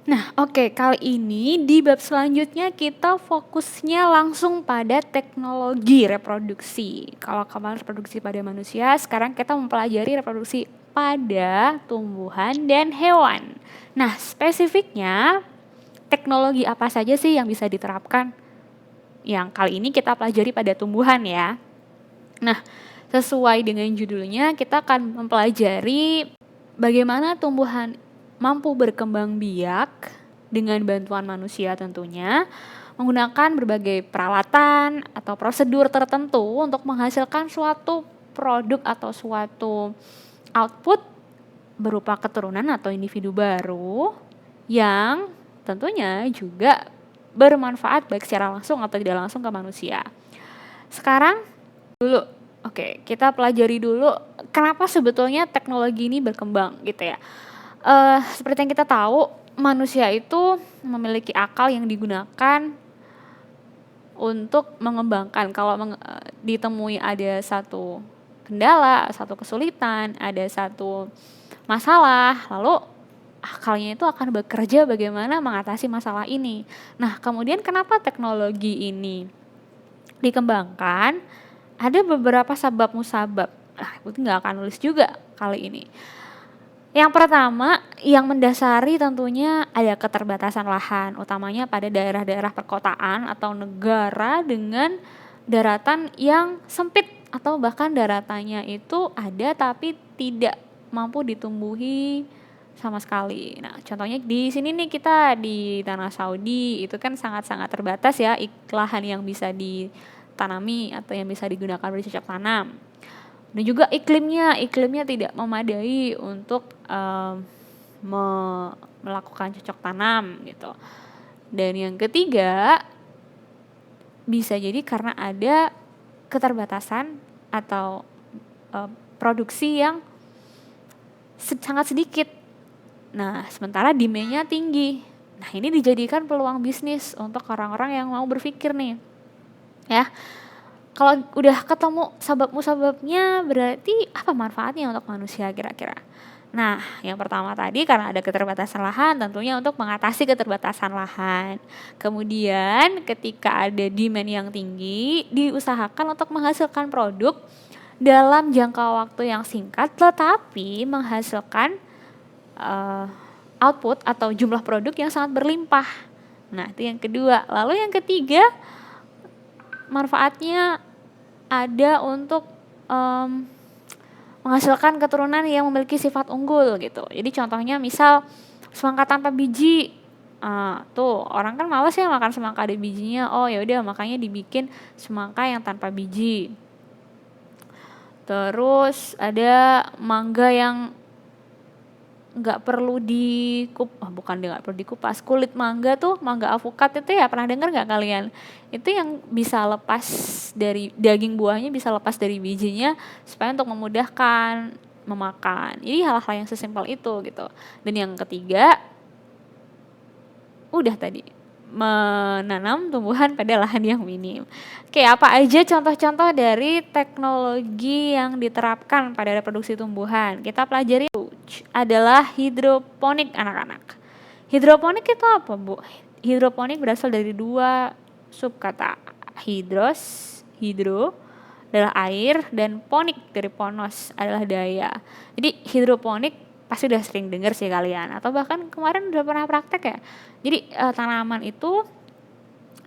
Nah, oke, kali ini di bab selanjutnya kita fokusnya langsung pada teknologi reproduksi. Kalau kemarin reproduksi pada manusia, sekarang kita mempelajari reproduksi pada tumbuhan dan hewan. Nah, spesifiknya teknologi apa saja sih yang bisa diterapkan? Yang kali ini kita pelajari pada tumbuhan ya. Nah, sesuai dengan judulnya, kita akan mempelajari bagaimana tumbuhan mampu berkembang biak dengan bantuan manusia tentunya, menggunakan berbagai peralatan atau prosedur tertentu untuk menghasilkan suatu produk atau suatu output berupa keturunan atau individu baru yang tentunya juga bermanfaat baik secara langsung atau tidak langsung ke manusia. Sekarang dulu, oke, kita pelajari dulu kenapa sebetulnya teknologi ini berkembang gitu ya. Seperti yang kita tahu, manusia itu memiliki akal yang digunakan untuk mengembangkan. Kalau ditemui ada satu kendala, satu kesulitan, ada satu masalah, lalu akalnya itu akan bekerja bagaimana mengatasi masalah ini. Nah, kemudian kenapa teknologi ini dikembangkan? Ada beberapa sabab musabab. Aku nggak akan nulis juga kali ini. Yang pertama, yang mendasari tentunya ada keterbatasan lahan, utamanya pada daerah-daerah perkotaan atau negara dengan daratan yang sempit atau bahkan daratannya itu ada tapi tidak mampu ditumbuhi sama sekali. Nah, contohnya di sini nih kita di tanah Saudi itu kan sangat-sangat terbatas ya lahan yang bisa ditanami atau yang bisa digunakan bercocok tanam. Dan juga iklimnya tidak memadai untuk melakukan cocok tanam gitu. Dan yang ketiga, bisa jadi karena ada keterbatasan atau produksi yang sangat sedikit. Nah, sementara demand-nya tinggi. Nah, ini dijadikan peluang bisnis untuk orang-orang yang mau berpikir nih. Ya. Kalau udah ketemu sabab-musababnya, berarti apa manfaatnya untuk manusia kira-kira? Nah, yang pertama tadi karena ada keterbatasan lahan, tentunya untuk mengatasi keterbatasan lahan. Kemudian ketika ada demand yang tinggi, diusahakan untuk menghasilkan produk dalam jangka waktu yang singkat, tetapi menghasilkan output atau jumlah produk yang sangat berlimpah. Nah, itu yang kedua. Lalu yang ketiga, manfaatnya ada untuk menghasilkan keturunan yang memiliki sifat unggul gitu. Jadi contohnya misal semangka tanpa biji, tuh orang kan malas ya makan semangka ada bijinya. Oh ya udah makanya dibikin semangka yang tanpa biji. Terus ada mangga yang nggak perlu dikupas. Kulit mangga tuh, mangga alpukat itu ya, pernah dengar nggak kalian? Itu yang bisa lepas dari daging buahnya, bisa lepas dari bijinya supaya untuk memudahkan memakan. Jadi hal-hal yang sesimpel itu gitu. Dan yang ketiga, udah tadi menanam tumbuhan pada lahan yang minim. Oke, apa aja contoh-contoh dari teknologi yang diterapkan pada reproduksi tumbuhan? Kita pelajari adalah hidroponik anak-anak. Hidroponik itu apa, Bu? Hidroponik berasal dari dua subkata. Hidro adalah air, dan ponik dari ponos adalah daya. Jadi hidroponik pasti udah sering dengar sih kalian, atau bahkan kemarin udah pernah praktek ya. Jadi tanaman itu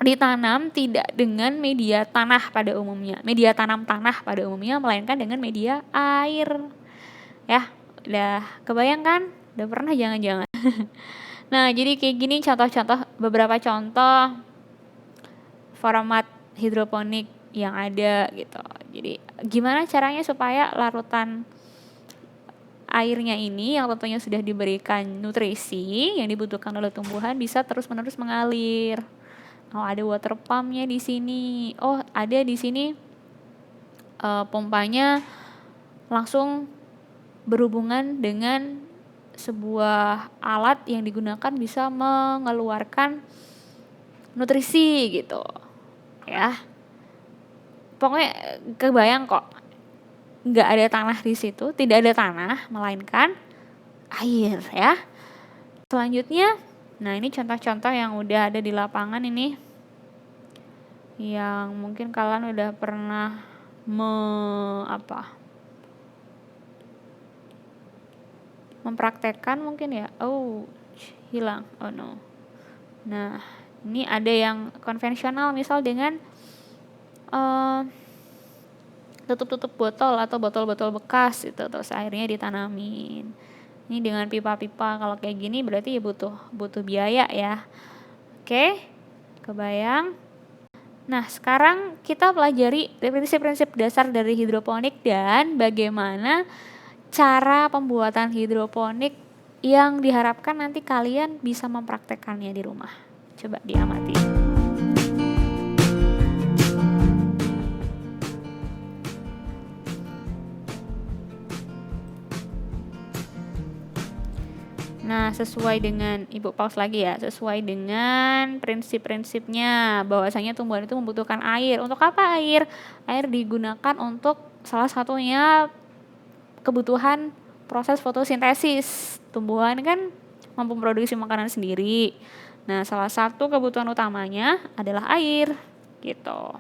ditanam tidak dengan media tanah pada umumnya, media tanam tanah pada umumnya, melainkan dengan media air. Ya, udah kebayang kan? Udah pernah jangan-jangan? Nah, jadi kayak gini contoh-contoh, beberapa contoh format hidroponik yang ada gitu. Jadi gimana caranya supaya larutan airnya ini yang tentunya sudah diberikan nutrisi yang dibutuhkan oleh tumbuhan bisa terus-menerus mengalir. Oh, ada water pumpnya di sini. Oh, ada di sini pompanya langsung berhubungan dengan sebuah alat yang digunakan bisa mengeluarkan nutrisi gitu. Ya. Pokoknya kebayang kok. Nggak ada tanah di situ, tidak ada tanah, melainkan air ya. Selanjutnya Nah, ini contoh-contoh yang udah ada di lapangan ini, yang mungkin kalian udah pernah mempraktekkan mungkin ya. Oh, hilang. Oh no. Nah, ini ada yang konvensional, misal dengan tutup-tutup botol atau botol-botol bekas itu, terus airnya ditanamin. Ini dengan pipa-pipa. Kalau kayak gini berarti ya butuh biaya ya. Oke, kebayang. Nah, sekarang kita pelajari prinsip-prinsip dasar dari hidroponik dan bagaimana cara pembuatan hidroponik yang diharapkan nanti kalian bisa mempraktekkannya di rumah. Coba diamati. Nah, sesuai dengan, Ibu pause lagi ya, sesuai dengan prinsip-prinsipnya bahwasanya tumbuhan itu membutuhkan air. Untuk apa air? Air digunakan untuk salah satunya kebutuhan proses fotosintesis. Tumbuhan kan mampu memproduksi makanan sendiri. Nah, salah satu kebutuhan utamanya adalah air, gitu.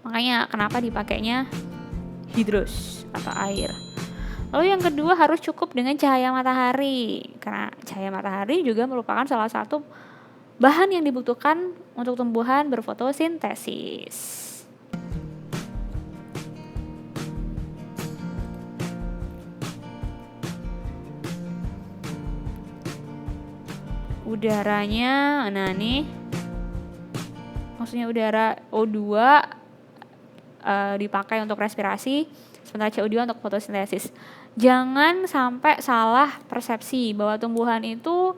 Makanya kenapa dipakainya hidros atau air. Lalu yang kedua, harus cukup dengan cahaya matahari, karena cahaya matahari juga merupakan salah satu bahan yang dibutuhkan untuk tumbuhan berfotosintesis. Udaranya, nah nih, maksudnya udara O2 dipakai untuk respirasi, sementara CO2 untuk fotosintesis. Jangan sampai salah persepsi bahwa tumbuhan itu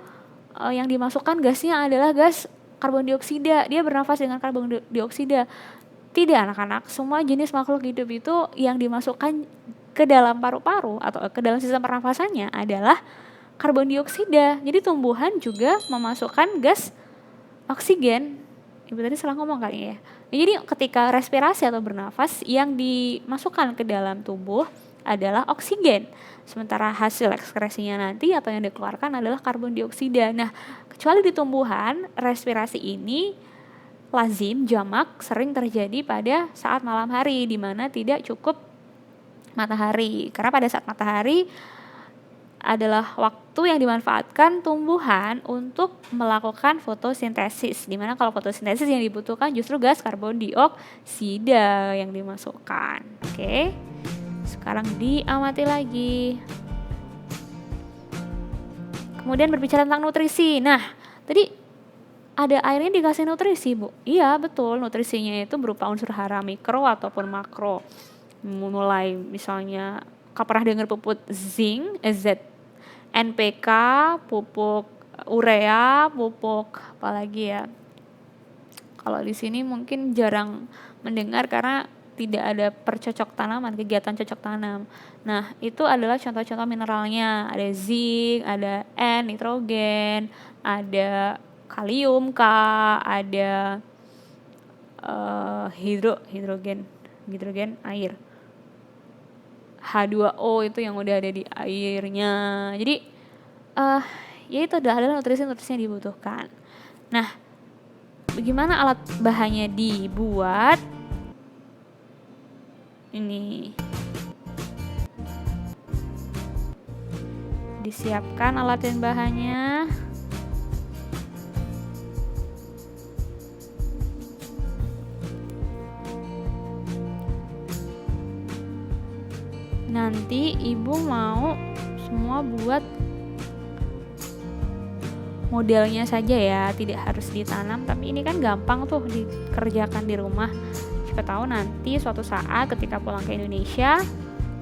yang dimasukkan gasnya adalah gas karbon dioksida. Dia bernafas dengan karbon dioksida. Tidak, anak-anak. Semua jenis makhluk hidup itu yang dimasukkan ke dalam paru-paru atau ke dalam sistem pernafasannya adalah karbon dioksida. Jadi tumbuhan juga memasukkan gas oksigen. Ibu tadi salah ngomong kali ya. Jadi ketika respirasi atau bernafas, yang dimasukkan ke dalam tubuh adalah oksigen. Sementara hasil ekskresinya nanti atau yang dikeluarkan adalah karbon dioksida. Nah, kecuali di tumbuhan, respirasi ini lazim, jamak, sering terjadi pada saat malam hari, di mana tidak cukup matahari. Karena pada saat matahari adalah waktu yang dimanfaatkan tumbuhan untuk melakukan fotosintesis, dimana kalau fotosintesis yang dibutuhkan justru gas karbon dioksida yang dimasukkan. Oke, sekarang diamati lagi. Kemudian berbicara tentang nutrisi. Nah, tadi ada airnya dikasih nutrisi, Bu. Iya, betul. Nutrisinya itu berupa unsur hara mikro ataupun makro. Mulai misalnya, kau pernah dengar pupuk zinc, NPK, pupuk urea, pupuk apalagi ya. Kalau di sini mungkin jarang mendengar karena tidak ada percocok tanaman, kegiatan cocok tanam. Nah, itu adalah contoh-contoh mineralnya. Ada zinc, ada N, nitrogen, ada kalium, K, ada hidrogen air. H2O itu yang udah ada di airnya. Jadi ya itu adalah nutrisi-nutrisi yang dibutuhkan. Nah, bagaimana alat bahannya dibuat? Ini disiapkan alat dan bahannya. Nanti ibu mau semua buat modelnya saja ya, tidak harus ditanam, tapi ini kan gampang tuh dikerjakan di rumah. Siapa tahu nanti suatu saat ketika pulang ke Indonesia,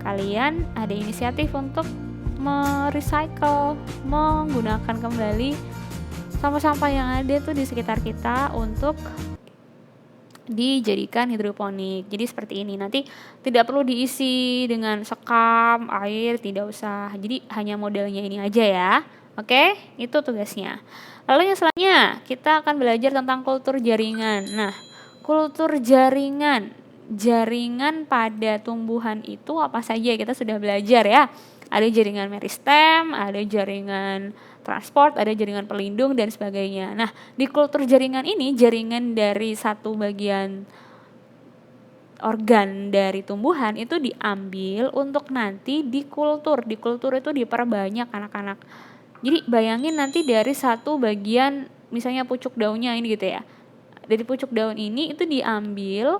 kalian ada inisiatif untuk merecycle, menggunakan kembali sampah-sampah yang ada tuh di sekitar kita untuk dijadikan hidroponik. Jadi seperti ini, nanti tidak perlu diisi dengan sekam, air, tidak usah. Jadi hanya modelnya ini aja ya. Oke, itu tugasnya. Lalu yang selanjutnya, kita akan belajar tentang kultur jaringan. Nah, kultur jaringan pada tumbuhan itu apa saja kita sudah belajar ya. Ada jaringan meristem, ada jaringan transport, ada jaringan pelindung dan sebagainya. Nah, di kultur jaringan ini, jaringan dari satu bagian organ dari tumbuhan itu diambil untuk nanti dikultur. Dikultur itu diperbanyak anak-anak. Jadi bayangin nanti dari satu bagian, misalnya pucuk daunnya ini gitu ya. Dari pucuk daun ini itu diambil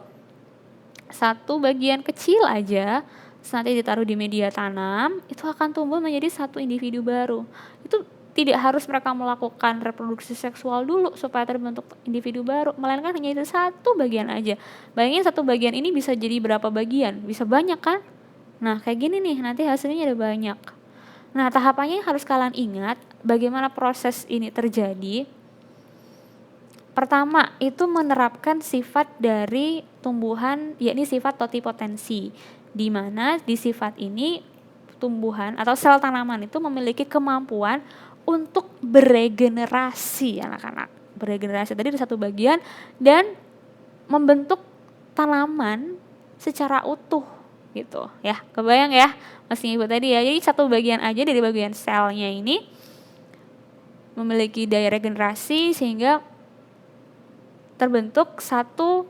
satu bagian kecil aja, nanti ditaruh di media tanam, itu akan tumbuh menjadi satu individu baru. Itu tidak harus mereka melakukan reproduksi seksual dulu supaya terbentuk individu baru, melainkan hanya itu satu bagian aja. Bayangin satu bagian ini bisa jadi berapa bagian, bisa banyak kan? Nah kayak gini nih, nanti hasilnya ada banyak. Nah tahapannya yang harus kalian ingat, bagaimana proses ini terjadi. Pertama, itu menerapkan sifat dari tumbuhan, yakni sifat totipotensi, di mana di sifat ini tumbuhan atau sel tanaman itu memiliki kemampuan untuk beregenerasi, anak-anak. Beregenerasi tadi di satu bagian dan membentuk tanaman secara utuh gitu ya. Kebayang ya Mas Ibu tadi ya. Jadi satu bagian aja dari bagian selnya ini memiliki daya regenerasi sehingga terbentuk satu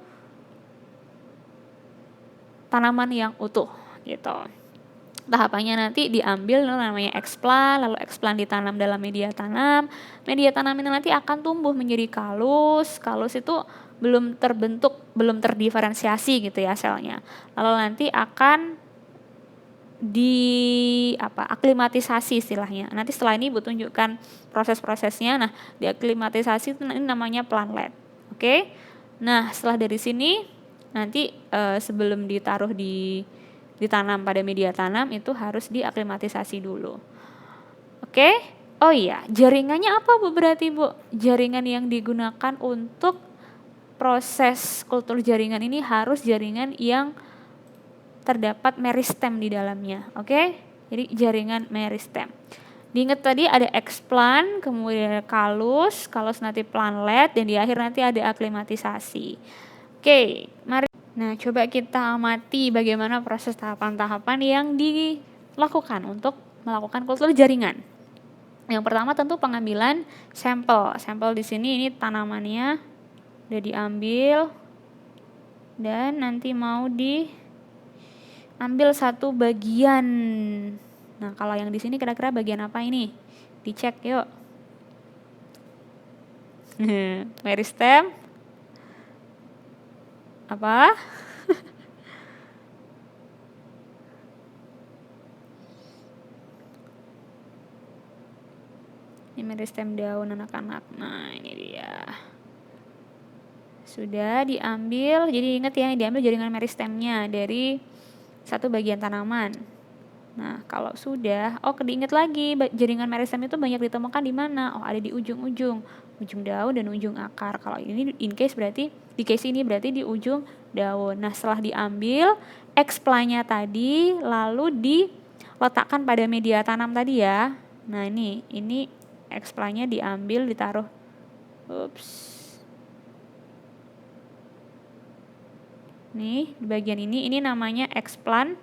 tanaman yang utuh gitu. Tahapannya nanti diambil namanya explant, lalu explant ditanam dalam media tanam. Media tanam ini nanti akan tumbuh menjadi kalus. Kalus itu belum terbentuk, belum terdiferensiasi gitu ya selnya. Lalu nanti akan aklimatisasi istilahnya. Nanti setelah ini Ibu tunjukkan proses-prosesnya. Nah, diaklimatisasi itu ini namanya plantlet. Oke. Nah, setelah dari sini nanti sebelum ditaruh ditanam pada media tanam itu harus diaklimatisasi dulu. Oke. Oh iya, jaringannya apa Bu berarti Bu? Jaringan yang digunakan untuk proses kultur jaringan ini harus jaringan yang terdapat meristem di dalamnya. Oke? Jadi jaringan meristem. Diingat tadi ada explant, kemudian kalus nanti plantlet, dan di akhir nanti ada aklimatisasi. Oke, mari. Nah, coba kita amati bagaimana proses tahapan-tahapan yang dilakukan untuk melakukan kultur jaringan. Yang pertama tentu pengambilan sampel. Sampel di sini ini tanamannya udah diambil dan nanti mau diambil satu bagian. Nah, kalau yang di sini kira-kira bagian apa ini? Dicek yuk. Meristem. Apa? Ini meristem daun anak-anak. Nah, ini dia. Sudah diambil. Jadi ingat ya, diambil jaringan meristemnya dari satu bagian tanaman. Nah, kalau sudah, diingat lagi jaringan meristem itu banyak ditemukan di mana? Ada di ujung daun dan ujung akar. Kalau ini di case ini berarti di ujung daun. Nah, setelah diambil explantnya tadi lalu diletakkan pada media tanam tadi ya. Nah, ini explantnya diambil, ditaruh. Nih, di bagian ini namanya explant.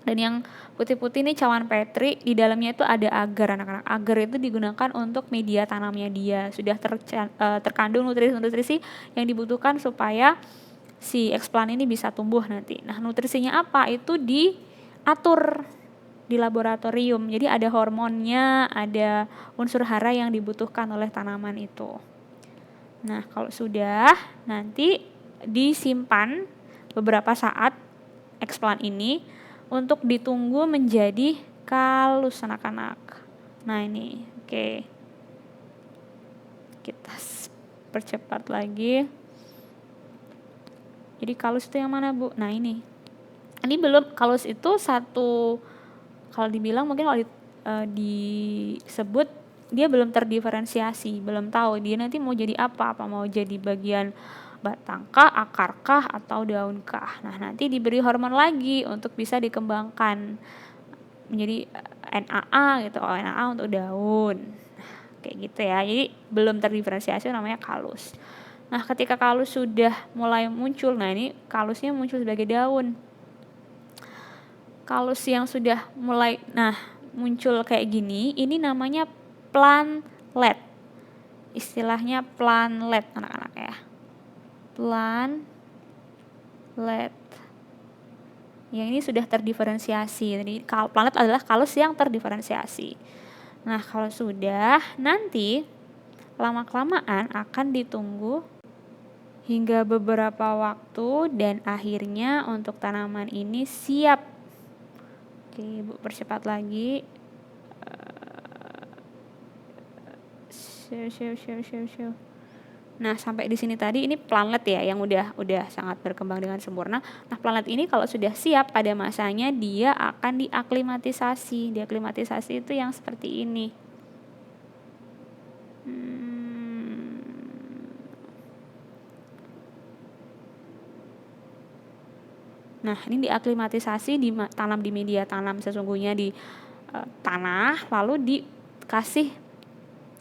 Dan yang putih-putih ini cawan petri, di dalamnya itu ada agar anak-anak. Agar itu digunakan untuk media tanamnya dia. Sudah terkandung nutrisi-nutrisi yang dibutuhkan supaya si explant ini bisa tumbuh nanti. Nah, nutrisinya apa? Itu diatur di laboratorium. Jadi ada hormonnya, ada unsur hara yang dibutuhkan oleh tanaman itu. Nah, kalau sudah nanti disimpan beberapa saat explant ini untuk ditunggu menjadi kalus anak-anak. Nah, ini oke. Kita percepat lagi. Jadi kalus itu yang mana Bu? Nah, ini belum. Kalus itu satu, kalau dibilang mungkin kalau disebut dia belum terdiferensiasi, belum tahu dia nanti mau jadi apa mau jadi bagian batangkah, akarkah, atau daunkah. Nah, nanti diberi hormon lagi untuk bisa dikembangkan menjadi NAA gitu, NAA untuk daun. Kayak gitu ya. Jadi belum terdiferensiasi, namanya kalus. Nah, ketika kalus sudah mulai muncul, nah ini kalusnya muncul sebagai daun. Kalus yang sudah mulai, muncul kayak gini, ini namanya plantlet. Istilahnya plantlet anak-anak ya. Plantlet. Yang ini sudah terdiferensiasi. Jadi plantlet adalah kalos yang terdiferensiasi. Nah, kalau sudah, nanti lama-kelamaan akan ditunggu hingga beberapa waktu dan akhirnya untuk tanaman ini siap. Oke, Ibu percepat lagi. Show. Nah, sampai di sini tadi ini plantlet ya yang udah sangat berkembang dengan sempurna. Nah, plantlet ini kalau sudah siap pada masanya dia akan diaklimatisasi. Diaklimatisasi itu yang seperti ini. Nah, ini diaklimatisasi, ditanam di media tanam sesungguhnya di tanah, lalu dikasih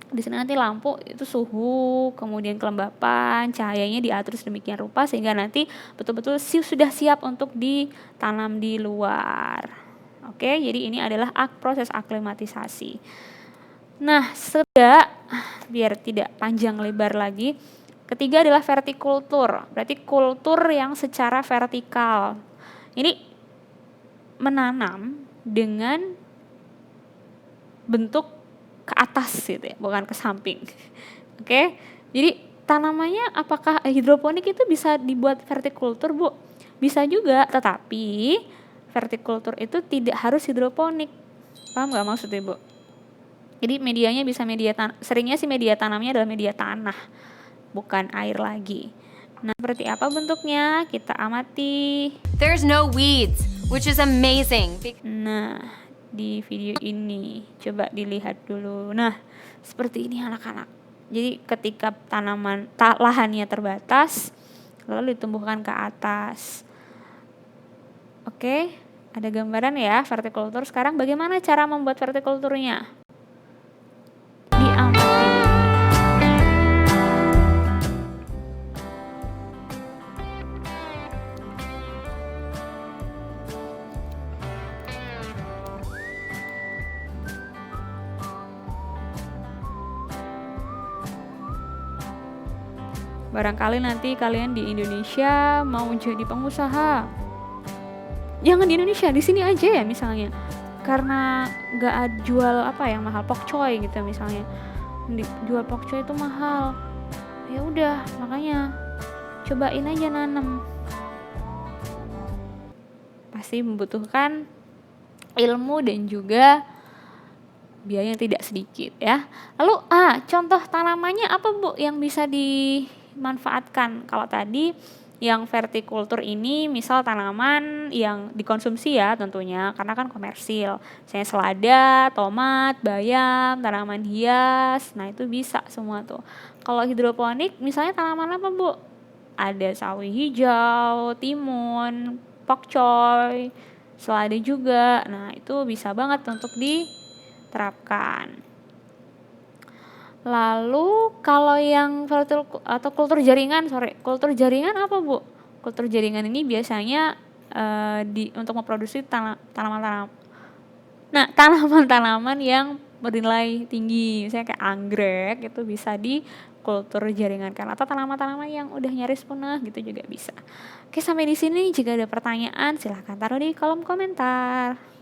di sini nanti lampu itu suhu, kemudian kelembapan, cahayanya diatur sedemikian rupa sehingga nanti betul-betul sudah siap untuk ditanam di luar. Oke, jadi ini adalah proses aklimatisasi. Nah, biar tidak panjang lebar lagi, ketiga adalah vertikultur. Berarti kultur yang secara vertikal. Ini menanam dengan bentuk ke atas gitu ya, bukan ke samping. Oke, jadi tanamannya apakah hidroponik itu bisa dibuat vertikultur, Bu? Bisa juga, tetapi vertikultur itu tidak harus hidroponik. Paham nggak maksudnya, Bu? Jadi medianya bisa seringnya sih media tanamnya adalah media tanah, bukan air lagi. Nah, seperti apa bentuknya? Kita amati. There's no weeds, which is amazing. Nah, di video ini coba dilihat dulu. Nah, seperti ini anak-anak. Jadi ketika lahannya terbatas, lalu ditumbuhkan ke atas. Oke, ada gambaran ya vertikultur. Sekarang bagaimana cara membuat vertikulturnya? Diamati. Barangkali nanti kalian di Indonesia mau jadi pengusaha. Jangan di Indonesia, di sini aja ya misalnya. Karena nggak jual yang mahal, pokcoy gitu misalnya. Jual pokcoy itu mahal. Ya udah, makanya cobain aja nanam. Pasti membutuhkan ilmu dan juga biaya yang tidak sedikit ya. Lalu contoh tanamannya apa, Bu, yang bisa dimanfaatkan? Kalau tadi yang vertikultur ini misal tanaman yang dikonsumsi ya tentunya karena kan komersil. Misalnya selada, tomat, bayam, tanaman hias. Nah, itu bisa semua tuh. Kalau hidroponik misalnya tanaman apa, Bu? Ada sawi hijau, timun, pokcoy, selada juga. Nah, itu bisa banget untuk diterapkan. Lalu kalau yang kultur jaringan apa, Bu? Kultur jaringan ini biasanya untuk memproduksi tanaman-tanaman yang bernilai tinggi, misalnya kayak anggrek itu bisa di kultur jaringankan atau tanaman-tanaman yang udah nyaris punah gitu juga bisa. Oke, sampai di sini jika ada pertanyaan silahkan taruh di kolom komentar.